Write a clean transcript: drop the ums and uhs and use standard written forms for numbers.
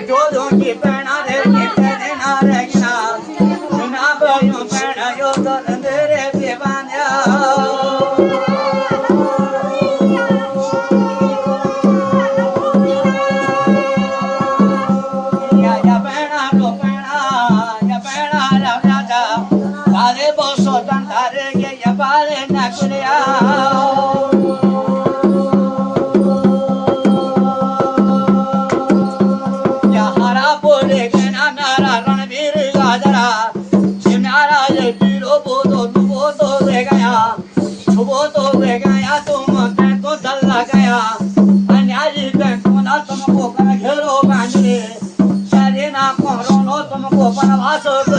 विठोलों की पैना रे के पैने ना रखना ना भाइयों पैना यो तो अंधेरे पे बांधा या पैना तो पैना या पैना राजा तारे बोसो तंधारे के या बाले ना कुलिया तुमको बनवास